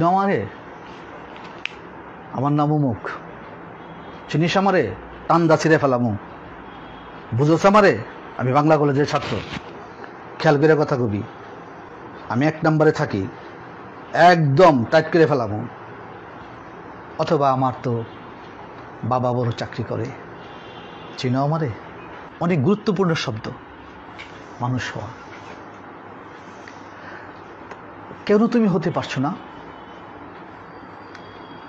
আমারে, আমার নাম অমুক, চিনিস আমারে, টান্দা ছিঁড়ে ফেলামু, বুঝোস আমারে, আমি বাংলা কলেজের ছাত্র, খেয়াল করে কথা কবি, আমি 1 নম্বরে থাকি, একদম টাইট করে ফেলামু। অথবা আমার তো বাবা বড় চাকরি করে, চিনো আমারে। অনেক গুরুত্বপূর্ণ শব্দ মানুষ হওয়া। কেন তুমি হতে পারছো না?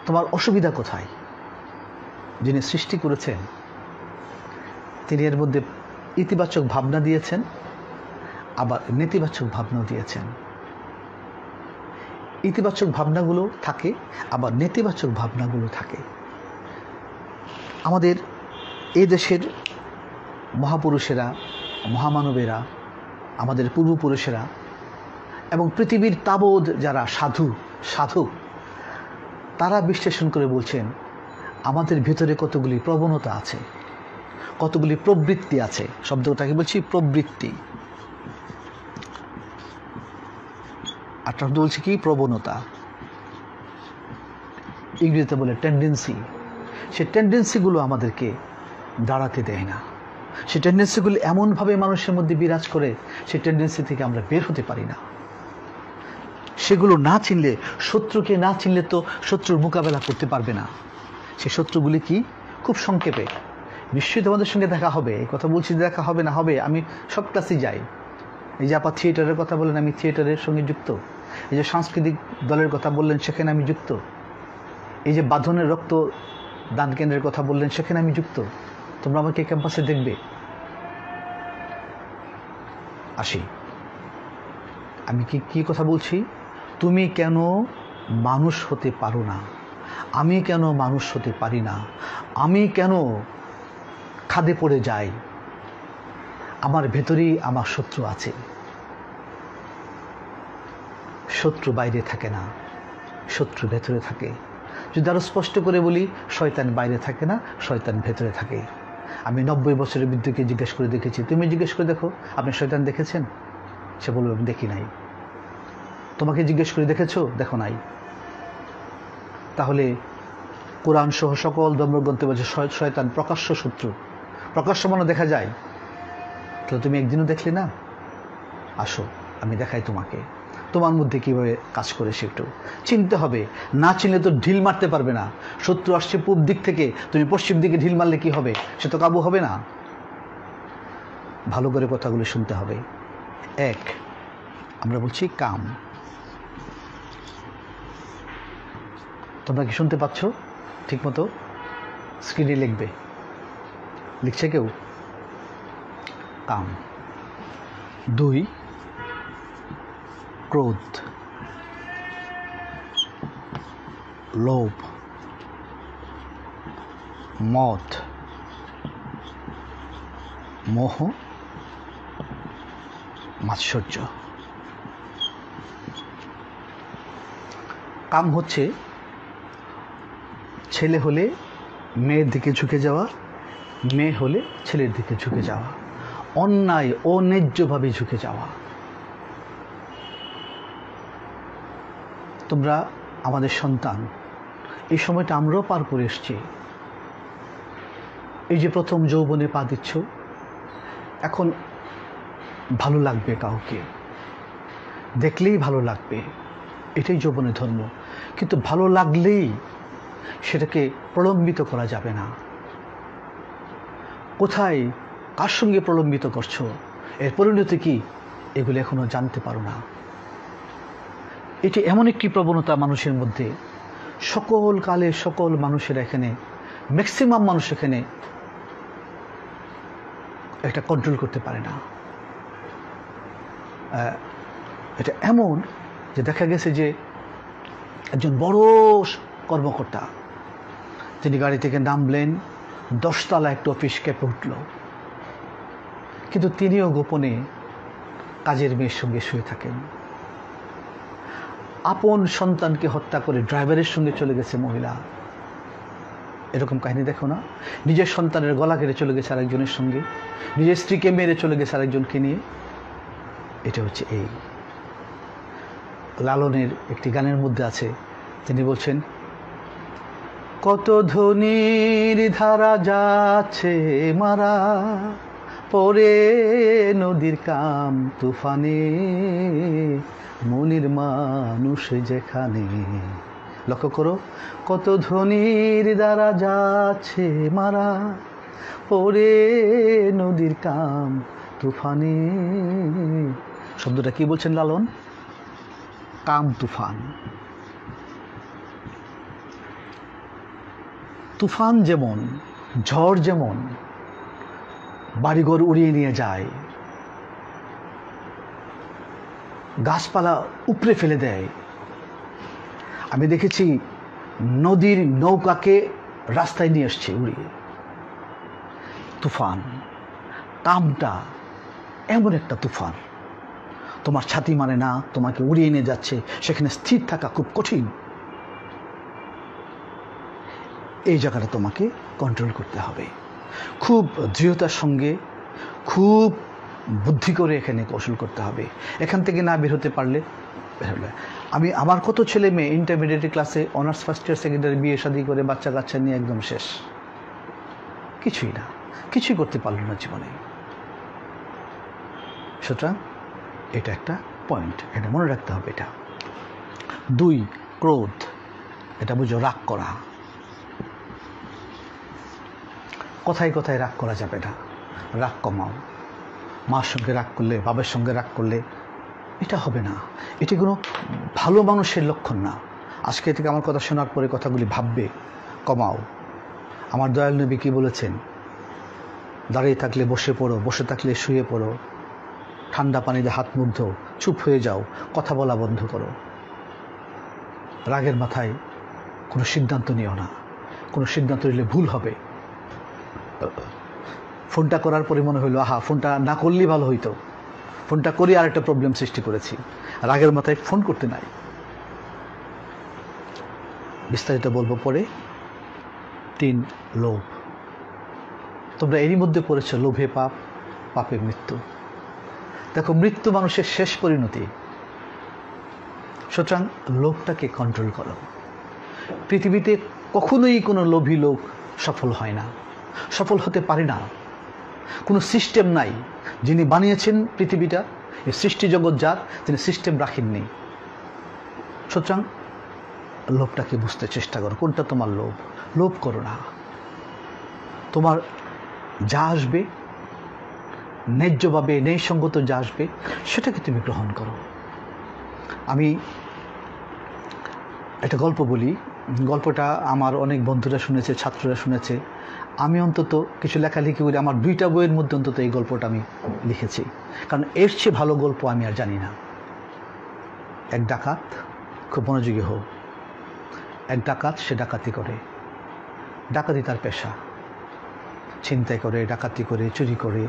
তোমার অসুবিধা কোথায়? যিনি সৃষ্টি করেছেন তিনি এর মধ্যে ইতিবাচক ভাবনা দিয়েছেন, আবার নেতিবাচক ভাবনাও দিয়েছেন। ইতিবাচক ভাবনাগুলো থাকে, আবার নেতিবাচক ভাবনাগুলো থাকে। আমাদের এই দেশের মহাপুরুষেরা, মহামানবেরা, আমাদের পূর্বপুরুষেরা এবং পৃথিবীর তাবৎ যারা সাধু তারা বিশ্লেষণ করে বলছেন আমাদের ভিতরে কতগুলি প্রবণতা আছে, কতগুলি প্রবৃত্তি আছে। শব্দটাকে বলছি প্রবৃত্তি, আর শব্দ বলছি কি প্রবণতা, ইংরেজিতে বলে টেন্ডেন্সি। সেই টেন্ডেন্সিগুলো আমাদেরকে দাঁড়াতে দেয় না। সেই টেন্ডেন্সিগুলো এমনভাবে মানুষের মধ্যে বিরাজ করে, সেই টেন্ডেন্সি থেকে আমরা বের হতে পারি না। সেগুলো না চিনলে, শত্রুকে না চিনলে তো শত্রুর মোকাবেলা করতে পারবে না। সেই শত্রুগুলি কি? খুব সংক্ষেপে, নিশ্চয়ই তোমাদের সঙ্গে দেখা হবে, এই কথা বলছি, দেখা হবে না হবে, আমি সব ক্লাসে যাই। এই যে আপা থিয়েটারের কথা বললেন, আমি থিয়েটারের সঙ্গে যুক্ত। এই যে সাংস্কৃতিক দলের কথা বললেন, সেখানে আমি যুক্ত। এই যে বাঁধনের রক্ত দান কেন্দ্রের কথা বললেন, সেখানে আমি যুক্ত। তোমরা আমাকে ক্যাম্পাসে দেখবে। আসি, আমি কি কথা বলছি? তুমি কেন মানুষ হতে পারো না? আমি কেন মানুষ হতে পারি না? আমি কেন খাদে পড়ে যাই? আমার ভেতরেই আমার শত্রু আছে। শত্রু বাইরে থাকে না, শত্রু ভেতরে থাকে। যদি আরো স্পষ্ট করে বলি, শয়তান বাইরে থাকে না, শয়তান ভেতরে থাকে। আমি 90 বছরের বৃদ্ধকে জিজ্ঞেস করে দেখেছি, তুমি জিজ্ঞেস করে দেখো আপনি শয়তান দেখেছেন? সে বলবে আমি দেখি নাই। তোমাকে জিজ্ঞেস করে দেখেছো? দেখো নাই। তাহলে কোরআন সহ সকল ধর্মগ্রন্থে বলছে শয়তান প্রকাশ্য শত্রু। প্রকাশ্য মানে দেখা যায়, তাহলে তুমি একদিনও দেখলে না। আসো আমি দেখাই তোমাকে, তোমার মধ্যে কিভাবে কাজ করে সেটা চিনতে হবে। না চিনলে তো ঢিল মারতে পারবে না। শত্রু আসছে পূব দিক থেকে, তুমি পশ্চিম দিকে ঢিল মারলে কি হবে? সে তো কাবু হবে না। ভালো করে কথাগুলো শুনতে হবে। এক, আমরা বলছি কাম। তোমরা কি শুনতে পাচ্ছ ঠিক মতো? স্ক্রিনে লিখবে, লিখছে কেউ? কাম। 2, ক্রোধ, লোভ, মদ, মোহ, মাৎসর্য। কাম হচ্ছে ছেলে হলে মেয়ের দিকে ঝুঁকে যাওয়া, মেয়ে হলে ছেলের দিকে ঝুঁকে যাওয়া, অন্যায় অন্যায্যভাবে ঝুঁকে যাওয়া। তোমরা আমাদের সন্তান, এই সময়টা আমরাও পার করে এসছি। এই যে প্রথম যৌবনে পা দিচ্ছ, এখন ভালো লাগবে, কাউকে দেখলেই ভালো লাগবে, এটাই যৌবনের ধর্ম। কিন্তু ভালো লাগলেই সেটাকে প্রলম্বিত করা যাবে না। কোথায়, কার সঙ্গে প্রলম্বিত করছো, এর পরিণতি কি, এগুলো এখনো জানতে পারো না। এটি এমন একটি প্রবণতা মানুষের মধ্যে, সকল কালে সকল মানুষের এখানে, ম্যাক্সিমাম মানুষ এখানে এটা কন্ট্রোল করতে পারে না। এটা এমন যে দেখা গেছে যে একজন বড় কর্মকর্তা, তিনি গাড়ি থেকে নামলেন, 10 তলা একটা অফিস কেঁপে উঠল, কিন্তু তিনিও গোপনে কাজের মেয়ের সঙ্গে শুয়ে থাকেন। আপন সন্তানকে হত্যা করে ড্রাইভারের সঙ্গে চলে গেছে মহিলা। এরকম কাহিনী দেখো না? নিজের সন্তানের গলা কেটে চলে গেছে আরেকজনের সঙ্গে, নিজের স্ত্রীকে মেরে চলে গেছে আরেকজনকে নিয়ে। এটা হচ্ছে এই লালনের একটি গানের মধ্যে আছে, তিনি বলছেন, কত ধনির ধারা যাচ্ছে মারা, পরে নদীর কাম তুফানে, মনির মানুষ যেখানে। লক্ষ্য করো, কত ধনির দ্বারা যাচ্ছে মারা, পরে নদীর কাম তুফানে। শব্দটা কি বলছেন লালন? কাম তুফান। তুফান যেমন, ঝড় যেমন বাড়িঘর উড়িয়ে নিয়ে যায়, গাছপালা উপড়ে ফেলে দেয়। আমি দেখেছি নদীর নৌকাকে রাস্তায় নিয়ে আসছে উড়িয়ে। তুফান, কামটা এমন একটা তুফান, তোমার ছাতি মানে না, তোমাকে উড়িয়ে নিয়ে যাচ্ছে, সেখানে স্থির থাকা খুব কঠিন। এই জায়গাটা তোমাকে কন্ট্রোল করতে হবে, খুব দৃঢ়তার সঙ্গে, খুব বুদ্ধি করে এখানে কৌশল করতে হবে। এখান থেকে না বের হতে পারলে আমার কত ছেলে মেয়ে ইন্টারমিডিয়েট ক্লাসে honours first year second year বিয়ে শাদী করে বাচ্চা কাচ্চা নিয়ে একদম শেষ, কিছুই না, কিছুই করতে পারল না জীবনে। সুতরাং এটা একটা পয়েন্ট, এটা মনে রাখতে হবে। এটা 2, ক্রোধ। এটা বুঝো, রাগ করা। কথায় কথায় রাগ করা যাবে না, রাগ কমাও। মার সঙ্গে রাগ করলে, বাবার সঙ্গে রাগ করলে এটা হবে না, এটি কোনো ভালো মানুষের লক্ষণ না। আজকে থেকে আমার কথা শোনার পরে কথাগুলি ভাববে, কমাও। আমার দয়াল নবী কি বলেছেন? দাঁড়িয়ে থাকলে বসে পড়ো, বসে থাকলে শুয়ে পড়ো, ঠান্ডা পানিতে হাত মুখ ধো, চুপ হয়ে যাও, কথা বলা বন্ধ করো। রাগের মাথায় কোনো সিদ্ধান্ত নিও না, কোনো সিদ্ধান্ত নিলে ভুল হবে। ফোনটা করার পরে মনে হইলো, আহা, ফোনটা না করলেই ভালো হইতো, ফোনটা করি আর একটা প্রবলেম সৃষ্টি করেছি। রাগের মাথায় ফোন করতে নাই। বিস্তারিত বলবো পরে। 3, লোভ। তোমরা এরই মধ্যে পড়েছ, লোভে পাপ, পাপে মৃত্যু। দেখো, মৃত্যু মানুষের শেষ পরিণতি। সুতরাং লোভটাকে কন্ট্রোল করো। পৃথিবীতে কখনোই কোনো লোভী লোক সফল হয় না, সফল হতে পারে না। কোনো সিস্টেম নাই। যিনি বানিয়েছেন পৃথিবীটা, এই সৃষ্টি জগৎ যার, তিনি সিস্টেম রাখেননি। সুতরাং লোভটাকে বুঝতে চেষ্টা করো, কোনটা তোমার লোভ। লোভ করো না। তোমার যা আসবে, ন্যায্যভাবে ন্যায়সঙ্গত যা আসবে, সেটাকে তুমি গ্রহণ করো। আমি একটা গল্প বলি। গল্পটা আমার অনেক বন্ধুরা শুনেছে, ছাত্ররা শুনেছে। আমি অন্তত কিছু লেখালেখি করে আমার 2টা বইয়ের মধ্যে অন্তত এই গল্পটা আমি লিখেছি, কারণ এর চেয়ে ভালো গল্প আমি আর জানি না। এক ডাকাত, খুব মনোযোগী হোক। এক ডাকাত, সে ডাকাতি করে। ডাকাতি তার পেশা। ছিনতাই করে, ডাকাতি করে, চুরি করে,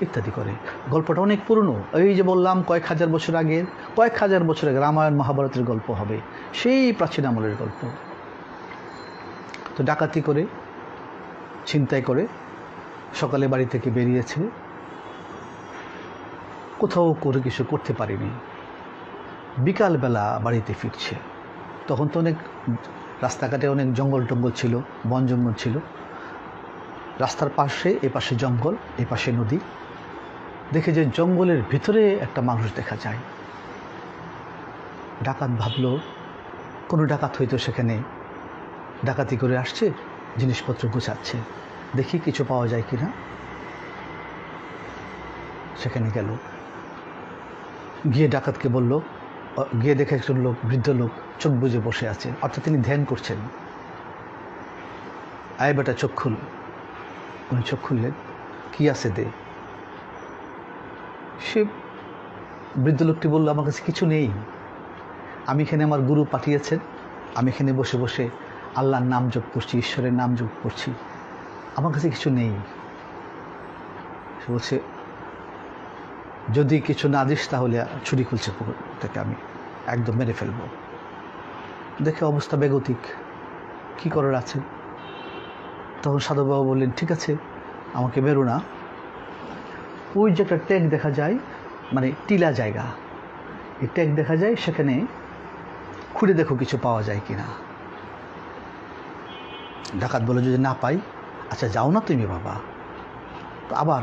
ইত্যাদি করে। গল্পটা অনেক পুরনো, এই যে বললাম কয়েক হাজার বছর আগের, রামায়ণ মহাভারতের গল্প হবে, সেই প্রাচীন আমলের গল্প। তো ডাকাতি করে, ছিনতাই করে, সকালে বাড়ি থেকে বেরিয়েছে, কোথাও করে কিছু করতে পারেনি। বিকালবেলা বাড়িতে ফিরছে, তখন তো অনেক রাস্তাঘাটে অনেক জঙ্গল টঙ্গল ছিল, বন জঙ্গল ছিল। রাস্তার পাশে, এপাশে জঙ্গল, এপাশে নদী। দেখে যে জঙ্গলের ভিতরে একটা মানুষ দেখা যায়। ডাকাত ভাবল, কোনো ডাকাত হয়তো সেখানে ডাকাতি করে আসছে, জিনিসপত্র গুছাচ্ছে, দেখি কিছু পাওয়া যায় কিনা। সেখানে গেল, গিয়ে ডাকাতকে বলল, গিয়ে দেখে একজন লোক, বৃদ্ধ লোক, চোখ বুজে বসে আছে, অর্থাৎ তিনি ধ্যান করছেন। আয় বেটা, চোখ খুল। উনি চোখ খুললেন, কি আছে দে। সে বৃদ্ধ লোকটি বলল, আমার কাছে কিছু নেই, আমি এখানে আমার গুরু পাঠিয়েছেন, আমি এখানে বসে বসে আল্লাহর নাম জপ করছি, ঈশ্বরের নাম জপ করছি, আমার কাছে কিছু নেই। সে বলছে, যদি কিছু না দিস তাহলে ছুরি খুলছে থেকে আমি একদম মেরে ফেলব। দেখে অবস্থা বেগতিক, কি করার আছে। তখন সাধুবাবা বললেন, ঠিক আছে, আমাকে মেরো না। ওই যে একটা ট্যাগ দেখা যায়, মানে টিলা জায়গা, এই ট্যাগ দেখা যায়, সেখানে খুঁড়ে দেখো কিছু পাওয়া যায় কিনা। ডাকাত বলে যদি না পাই, আচ্ছা যাও না তুমি বাবা। তো আবার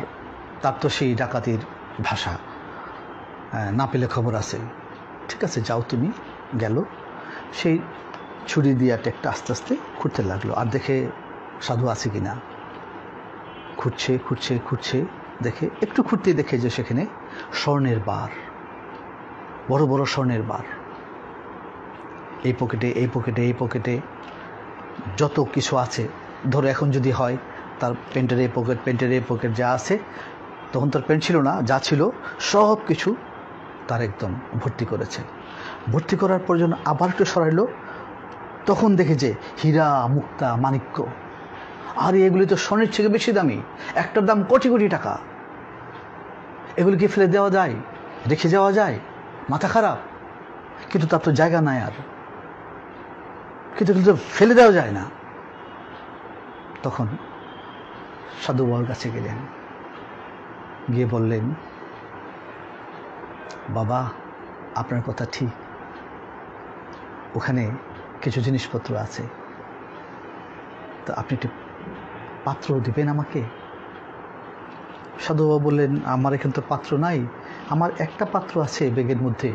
তার তো সেই ডাকাতির ভাষা, না পেলে খবর আছে, ঠিক আছে যাও তুমি। গেল, সেই ছুরি দিয়ে একটা আস্তে আস্তে খুঁড়তে লাগলো, আর দেখে সাধু আছে কিনা। খুঁড়ছে খুঁড়ছে খুঁড়ছে, দেখে একটু খুঁড়তেই দেখে যে সেখানে স্বর্ণের বার, বড় বড় স্বর্ণের বার, এই পকেটে এই পকেটে এই পকেটে যত কিছু আছে। ধরো এখন যদি হয় তার প্যান্টের এই পকেট, প্যান্টের এই পকেট যা আছে, তখন তার প্যান্ট ছিল না, যা ছিল সব কিছু তার একদম ভর্তি করেছে। ভর্তি করার পর যখন আবার একটু সরাইলো, তখন দেখে যে হীরা মুক্তা মাণিক্য, আর এগুলি তো স্বর্ণের থেকে বেশি দামি, একটার দাম কোটি কোটি টাকা। এগুলিকে ফেলে দেওয়া যায়, রেখে যাওয়া যায়, মাথা খারাপ, কিন্তু তার তো জায়গা নাই আর, কিন্তু ফেলে দেওয়া যায় না। তখন সাধু বাবার কাছে গেলেন, গিয়ে বললেন, বাবা আপনার কথা ঠিক, ওখানে কিছু জিনিসপত্র আছে, তো আপনি একটু পাত্র দিবেন আমাকে। সাধু বাবা বললেন, আমার এখানে তো পাত্র নাই, আমার একটা পাত্র আছে ব্যাগের মধ্যে,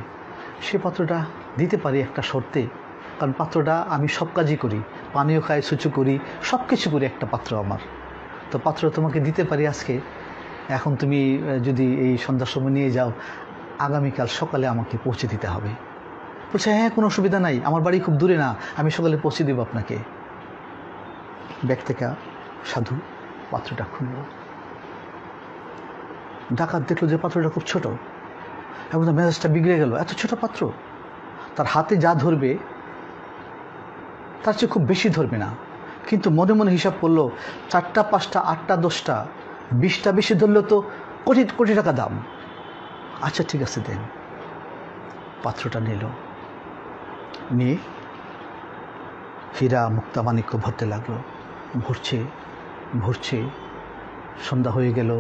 সে পাত্রটা দিতে পারি একটা শর্তে, কারণ পাত্রটা আমি সব কাজই করি, পানীয় খাই, সুচু করি, সব কিছু করি, একটা পাত্র আমার, তো পাত্র তোমাকে দিতে পারি আজকে। এখন তুমি যদি এই সন্ধ্যার সময় নিয়ে যাও, আগামীকাল সকালে আমাকে পৌঁছে দিতে হবে। বলছে, হ্যাঁ কোনো অসুবিধা নাই, আমার বাড়ি খুব দূরে না, আমি সকালে পৌঁছে দেবো আপনাকে। ব্যাগ থেকে সাধু পাত্রটা খুলল। ডাকাত দেখলো যে পাত্রটা খুব ছোট, এবং তার মেজাজটা বিগড়ে গেল, এত ছোট পাত্র, তার হাতে যা ধরবে তার চেয়ে খুব বেশি ধরবে না, কিন্তু মনে মনে হিসাব করলো, 4টা 5টা 8টা 10টা 20টা বেশি ধরলে তো কোটি কোটি টাকা দাম। আচ্ছা ঠিক আছে দেন। পাত্রটা নিল, নিয়ে হীরা মুক্তা মাণিক্য ভরতে লাগলো। ভরছে ভরছে, সন্ধ্যা হয়ে গেল,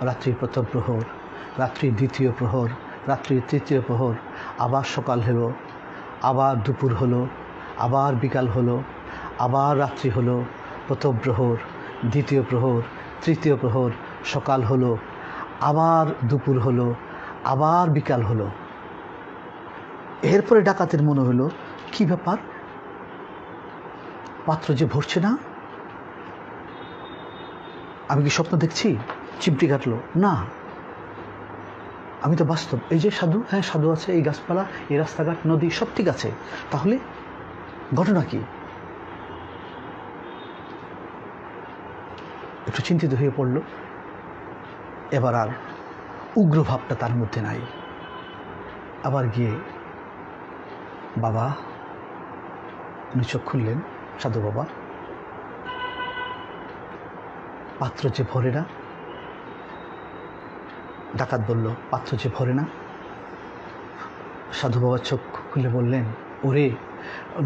রাত্রির প্রথম প্রহর, রাত্রির দ্বিতীয় প্রহর, রাত্রির তৃতীয় প্রহর, আবার সকাল হলো, আবার দুপুর হলো, আবার বিকাল হলো, আবার রাত্রি হলো, প্রথম প্রহর, দ্বিতীয় প্রহর, তৃতীয় প্রহর, সকাল হলো, আবার দুপুর হলো, আবার বিকাল হলো। এরপরে ডাকাতের মনে হলো, কি ব্যাপার, পাত্র যে ভরছে না, আমি কি স্বপ্ন দেখছি? চিমটি কাটলো, না আমি তো বাস্তব, এই যে সাধু, হ্যাঁ সাধু আছে, এই গাছপালা, এই রাস্তাঘাট, নদী সব ঠিক আছে, তাহলে ঘটনা কি? একটু চিন্তিত হয়ে পড়ল। এবার আর উগ্র ভাবটা তার মধ্যে নাই। আবার গিয়ে বাবা, উনি চোখ খুললেন, সাধু বাবা, পাত্র যে ভরে না। ডাকাত বলল, পাত্র যে ভরে না। সাধু বাবা চোখ খুলে বললেন, ওরে,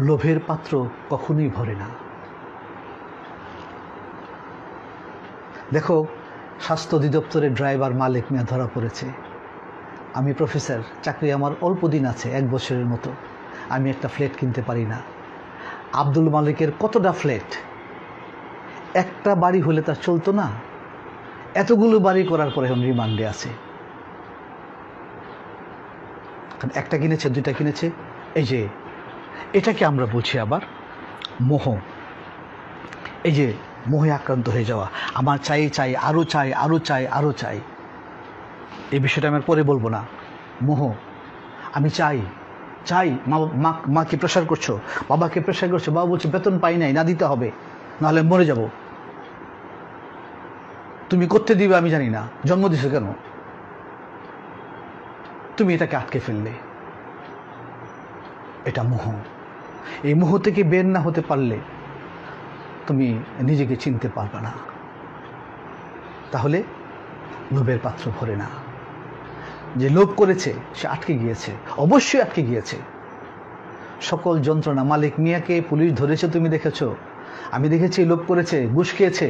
লোভের পাত্র কখনোই ভরে না। দেখো, স্বাস্থ্য অধিদপ্তরের ড্রাইভার মালিক মিয়া ধরা পড়েছে। আমি প্রফেসর, চাকরি আমার অল্প দিন আছে, 1 বছরের মতো, আমি একটা ফ্ল্যাট কিনতে পারি না। আব্দুল মালিকের কতটা ফ্ল্যাট, একটা বাড়ি হলে তার চলতো না, এতগুলো বাড়ি করার পরে এখন রিমান্ডে আছে। কারণ একটা কিনেছে, 2টা কিনেছে। এই যে এটাকে আমরা বলছি আবার মোহ। এই যে মোহে আক্রান্ত হয়ে যাওয়া, আমার চাই চাই, আরও চাই, আরও চাই, আরও চাই। এই বিষয়টা আমি পরে বলবো না। মোহ, আমি চাই চাই, মাকে প্রেশার করছো, বাবাকে প্রেশার করছো, বাবা বলছে বেতন পাই নাই, না দিতে হবে, নাহলে মরে যাব। তুমি করতে দিবে আমি জানি না, জন্ম দিছো কেন, তুমি এটাকে আটকে ফেললে। এটা মোহ। এই মোহ থেকে বের না হতে পারলে তুমি নিজেকে চিনতে পারবে না। তাহলে লোভের পাত্র ভরে না। যে লোভ করেছে সে আটকে গিয়েছে, অবশ্যই আটকে গিয়েছে। সকল যন্ত্রণা, মালিক মিয়াকে পুলিশ ধরেছে, তুমি দেখেছো, আমি দেখেছি, লোভ করেছে, ঘুষ খেয়েছে,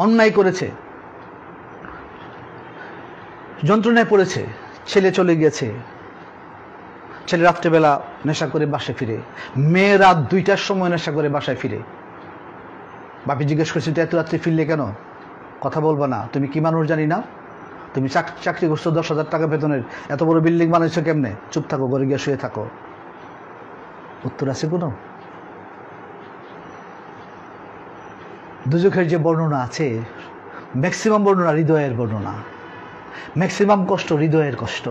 অন্যায় করেছে, যন্ত্রণায় পড়েছে, ছেলে চলে গিয়েছে, ছেলে রাত্রেবেলা নেশা করে বাসায় ফিরে, মেয়ে রাত 2টার সময় নেশা করে বাসায় ফিরে। বাপি জিজ্ঞেস করছি তুই এত রাত্রে ফিরলে কেন? কথা বলবা না, তুমি কি মানুষ জানি না? তুমি চাকরি করছো 10,000 টাকা বেতনের, এত বড় বিল্ডিং বানাইছো কেমনে? চুপ থাকো, ঘরে গিয়ে শুয়ে থাকো। উত্তর আছে কোনো? দুজখের যে বর্ণনা আছে, ম্যাক্সিমাম বর্ণনা হৃদয়ের বর্ণনা, ম্যাক্সিমাম কষ্ট হৃদয়ের কষ্ট।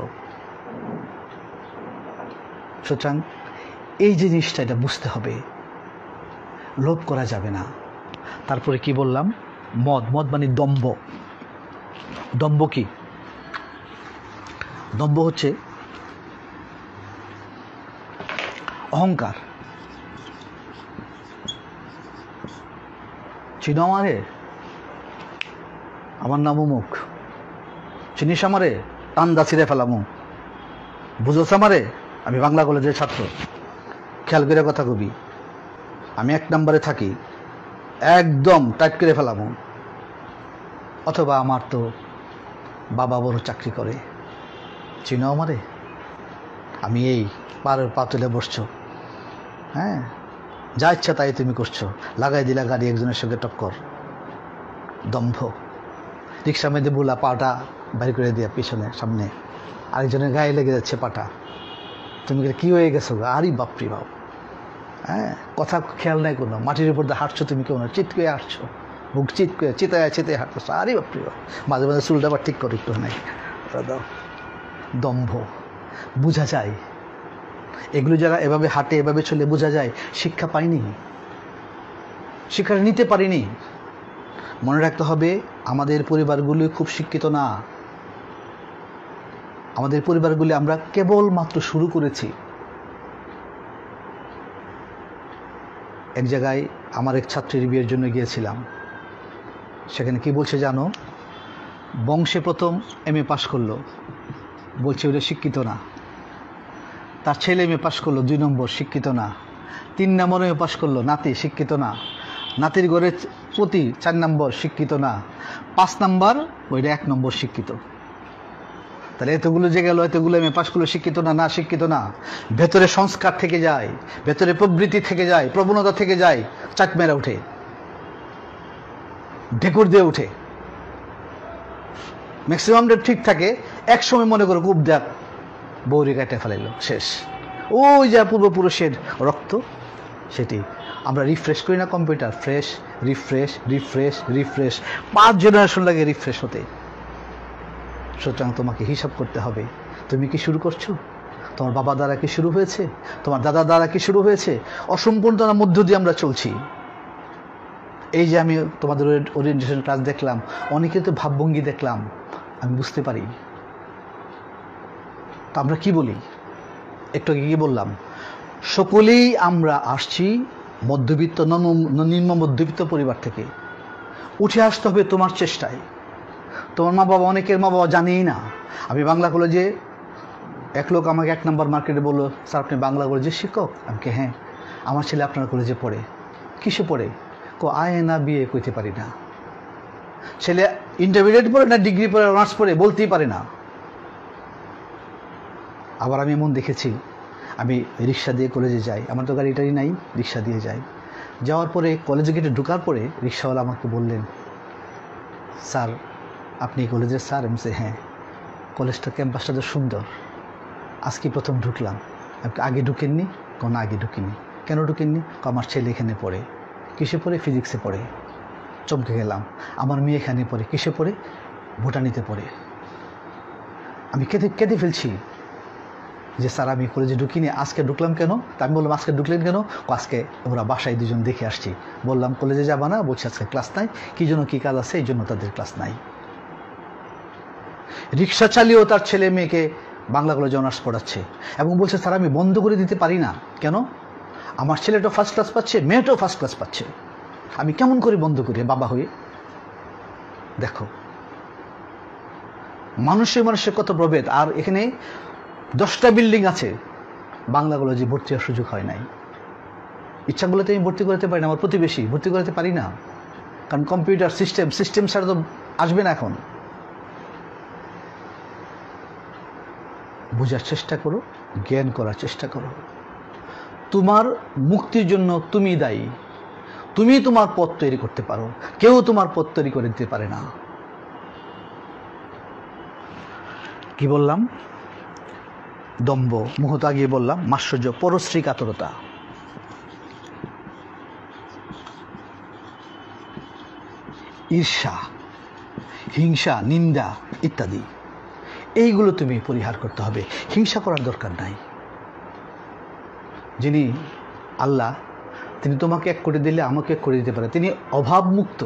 সুতরাং এই জিনিসটা এটা বুঝতে হবে, লোভ করা যাবে না। তারপরে কি বললাম? মদ মানে দম্ভ। দম্ভ কি? দম্ভ হচ্ছে অহংকার। চিনো আমারে, আমার নাম অমুক, চিনিস আমারে, টান্দা ছিঁড়ে ফেলামু, বুঝোস আমারে, আমি বাংলা কলেজের ছাত্র, খেয়াল করে কথা কবি, আমি 1 নম্বরে থাকি, একদম টাইট করে ফেলামু। অথবা আমার তো বাবা বড় চাকরি করে, চিনো আমারে, আমি এই পাড়ের পা তুলে বসছো, হ্যাঁ যা ইচ্ছা তাই তুমি করছো, লাগাই দিলা গাড়ি একজনের সঙ্গে টক্কর। দম্ভ। রিক্সা মেয়েদের বুলা পাটা বাইর করে দিয়া পিছনে সামনে, আরেকজনের গায়ে লেগে যাচ্ছে পাটা, তুমি কি হয়ে গেছো? আরে বাপরি বাপ, হ্যাঁ কথা খেয়াল নাই কোনো, মাটির উপর দিয়ে হাঁটছো তুমি, কেউ না চিৎকে হাঁটছো, বুক চিৎকে চিতায় হাঁটছো, আরে বাপরি বাপ, মাঝে মাঝে চুলটা আবার ঠিক করো একটু নাই। দম্ভ বোঝা যায়, এগুলো যারা এভাবে হাঁটে এভাবে চলে বোঝা যায় শিক্ষা পাইনি, শিক্ষা নিতে পারিনি। মনে রাখতে হবে আমাদের পরিবারগুলি খুব শিক্ষিত না, আমাদের পরিবারগুলি আমরা কেবল মাত্র শুরু করেছি। এক জায়গায় আমার এক ছাত্রীর বিয়ের জন্য গিয়েছিলাম, সেখানে কি বলছে জানো? বংশে প্রথম MA পাশ করলো, বলছে ওটা শিক্ষিত না। তার ছেলে MA পাশ করলো 2 নম্বর, শিক্ষিত না। 3 নম্বরে পাশ করলো, নাতি শিক্ষিত না। নাতির ঘরে প্রতি 4 নম্বর, শিক্ষিত না। 5 নম্বর ওইটা 1 নম্বর, শিক্ষিত। তাহলে এতগুলো যে গেল, এতগুলো MA পাশ করলো, শিক্ষিত না? না, শিক্ষিত না। ভেতরে সংস্কার থেকে যায়, ভেতরে প্রবৃত্তি থেকে যায়, প্রবণতা থেকে যায়, চাক মেরা উঠে, ঢেকুর দিয়ে উঠে। ম্যাক্সিমামটা ঠিক থাকে, এক সময় মনে করো খুব দেখ বৌরি কাটে ফেলাইল, শেষ। ওই যা পূর্বপুরুষের রক্ত, সেটি আমরা রিফ্রেশ করি না computer, fresh refresh refresh refresh, 5 generation লাগে রিফ্রেশ হতে। সুতরাং তোমাকে হিসাব করতে হবে, তুমি কি শুরু করছো? তোমার বাবা দ্বারা কি শুরু হয়েছে? তোমার দাদা দ্বারা কি শুরু হয়েছে? অসম্পূর্ণতার মধ্য দিয়ে আমরা চলছি। এই যে আমি তোমাদের ওরিয়েন্টেশন ক্লাস দেখলাম, অনেকের তো ভাবভঙ্গি দেখলাম, আমি বুঝতে পারি। তা আমরা কি বলি? একটু আগে কি বললাম? সকলেই আমরা আসছি মধ্যবিত্ত, নিম্ন মধ্যবিত্ত পরিবার থেকে। উঠে আসতে হবে তোমার চেষ্টায়। তোমার মা বাবা, অনেকের মা বাবা জানেই না। আমি বাংলা কলেজে, এক লোক আমাকে 1 নম্বর মার্কেটে বললো, স্যার আপনি বাংলা কলেজের শিক্ষক? আমাকে হ্যাঁ। আমার ছেলে আপনার কলেজে পড়ে। কিসে পড়ে? আয় না বিয়ে কইতে পারি না। ছেলে ইন্টারমিডিয়েট পড়ে না ডিগ্রি পড়ে, অনার্স পড়ে, বলতেই পারে না। আবার আমি এমন দেখেছি, আমি রিক্সা দিয়ে কলেজে যাই, আমার তো গাড়িটাই নাই, রিক্সা দিয়ে যাই। যাওয়ার পরে কলেজে গেটে ঢোকার পরে রিক্সাওয়ালা আমাকে বললেন, স্যার আপনি কলেজের স্যার? আমি বলছি হ্যাঁ। কলেজটা, ক্যাম্পাসটা তো সুন্দর, আজকে প্রথম ঢুকলাম। আগে ঢুকেননি? কোনো আগে ঢুকিনি। কেন ঢুকেননি? আমার ছেলে এখানে পড়ে। কিসে পড়ে? ফিজিক্সে পড়ে। চমকে গেলাম। আমার মেয়ে এখানে পড়ে। কিসে পড়ে? ভুটানিতে পড়ে। আমি কেঁদে ফেলছি যে স্যার আমি কলেজে ঢুকিনি, আজকে ঢুকলাম কেন? তা আমি বললাম আজকে ঢুকলেন কেন? আজকে ওরা বাসায় 2জন দেখে আসছি। বললাম কলেজে যাবা না? বলছি আজকে ক্লাস নাই। কি জন্য, কি কাজ আছে, এই জন্য তাদের ক্লাস নাই। রিক্সা চালিয়েও তার ছেলে মেয়েকে বাংলা কলেজে অনার্স পড়াচ্ছে এবং বলছে স্যার আমি বন্ধ করে দিতে পারি না। কেন? আমার ছেলেটাও ফার্স্ট ক্লাস পাচ্ছে, মেয়েটাও ফার্স্ট ক্লাস পাচ্ছে, আমি কেমন করে বন্ধ করি বাবা হয়ে? দেখো মানুষের কত প্রভেদ। আর এখানে 10টা বিল্ডিং আছে, বাংলা কলেজে ভর্তি হওয়ার সুযোগ হয় নাই। ইচ্ছা করলে তো আমি ভর্তি করতে পারি না, আমার প্রতিবেশী ভর্তি করতে পারি না, কারণ কম্পিউটার সিস্টেম ছাড়া তো আসবে না। এখন বোঝার চেষ্টা করো, জ্ঞান করার চেষ্টা করো। তোমার মুক্তির জন্য তুমি দায়ী। তুমি তোমার পথ তৈরি করতে পারো, কেউ তোমার পথ তৈরি করে দিতে পারে না। কি বললাম? দম্ভ, মুহূর্ত আগে বললাম মাৎসর্য, পরশ্রী কাতরতা, ঈর্ষা, হিংসা, নিন্দা ইত্যাদি, এইগুলো তুমি পরিহার করতে হবে। হিংসা করার দরকার নাই। যিনি আল্লাহ, তিনি তোমাকে 1 কোটি দিলে আমাকে 1 কোটি দিতে পারে। তিনি অভাবমুক্ত।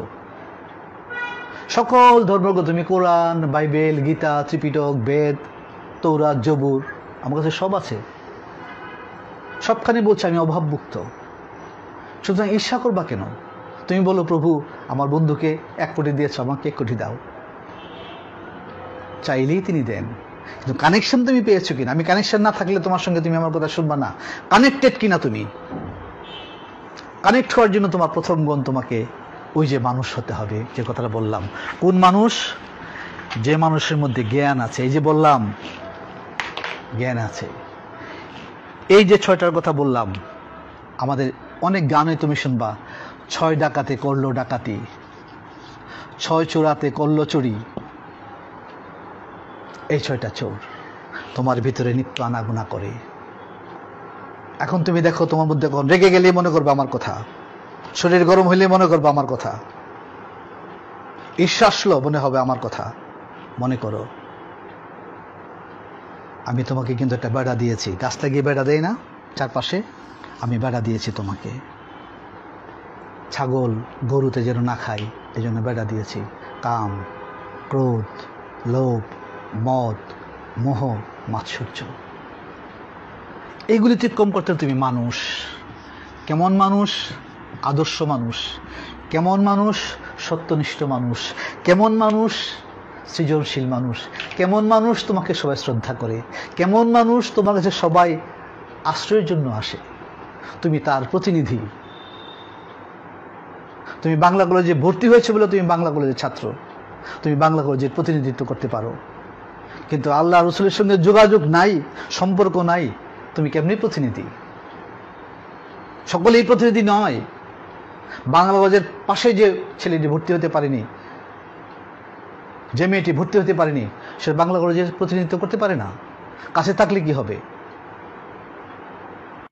সকল ধর্মগ্রন্থ, তুমি কোরআন, বাইবেল, গীতা, ত্রিপিটক, বেদ, তৌরাত, জবুর, আমার কাছে সব আছে, সবখানে বলছে আমি অভাবমুক্ত। সুতরাং ঈর্ষা করবা কেন? তুমি বলো প্রভু আমার বন্ধুকে 1 কোটি দিয়েছ, আমাকে 1 কোটি দাও। চাইলেই তিনি দেন, কিন্তু কানেকশন তুমি পেয়েছো কিনা? আমি কানেকশন না থাকলে তোমার সঙ্গে তুমি আমার কথা শুনবা না। কানেক্টেড কিনা তুমি? কানেক্ট হওয়ার জন্য তোমার প্রথম গুণ, তোমাকে ওই যে মানুষ হতে হবে, যে কথাটা বললাম। কোন মানুষ? যে মানুষের মধ্যে জ্ঞান আছে। এই যে বললাম জ্ঞান আছে। এই যে 6টার কথা বললাম, আমাদের অনেক গানে তুমি শুনবা, 6 ডাকাতে করলো ডাকাতি, 6 চোরাতে করলো চুরি। এই 6টা চোর তোমার ভিতরে নিত্য আনাগোনা করে। এখন তুমি দেখো, তোমার মধ্যে রেগে গেলে মনে করবে আমার কথা, শরীর গরম হইলে মনে করবে আমার কথা, ঈর্ষা আসলো মনে হবে আমার কথা। মনে করো আমি তোমাকে কিন্তু একটা বেড়া দিয়েছি। গাছটা গিয়ে বেড়া দেয় না চারপাশে? আমি বেড়া দিয়েছি তোমাকে, ছাগল গরুতে যেন না খাই এই জন্য বেড়া দিয়েছি। কাম, ক্রোধ, লোভ, মদ, মোহ, মাৎসর্য, এইগুলি অতিক্রম করতে তুমি মানুষ। কেমন মানুষ? আদর্শ মানুষ। কেমন মানুষ? সত্যনিষ্ঠ মানুষ। কেমন মানুষ? সৃজনশীল মানুষ। কেমন মানুষ? তোমাকে সবাই শ্রদ্ধা করে। কেমন মানুষ? তোমার কাছে সবাই আশ্রয়ের জন্য আসে। তুমি তার প্রতিনিধি। তুমি বাংলা কলেজে ভর্তি হয়েছে বলে তুমি বাংলা কলেজের ছাত্র, তুমি বাংলা কলেজের প্রতিনিধিত্ব করতে পারো। কিন্তু আল্লাহ রসুলের সঙ্গে যোগাযোগ নাই, সম্পর্ক নাই, তুমি কেমনি প্রতিনিধি? সকলেই প্রতিনিধি নয়। বাংলা কলেজের পাশে যে ছেলেটি ভর্তি হতে পারেনি, যে মেয়েটি ভর্তি হতে পারেনি, সে বাংলা কলেজের প্রতিনিধিত্ব করতে পারে না। কাছে থাকলে কি হবে?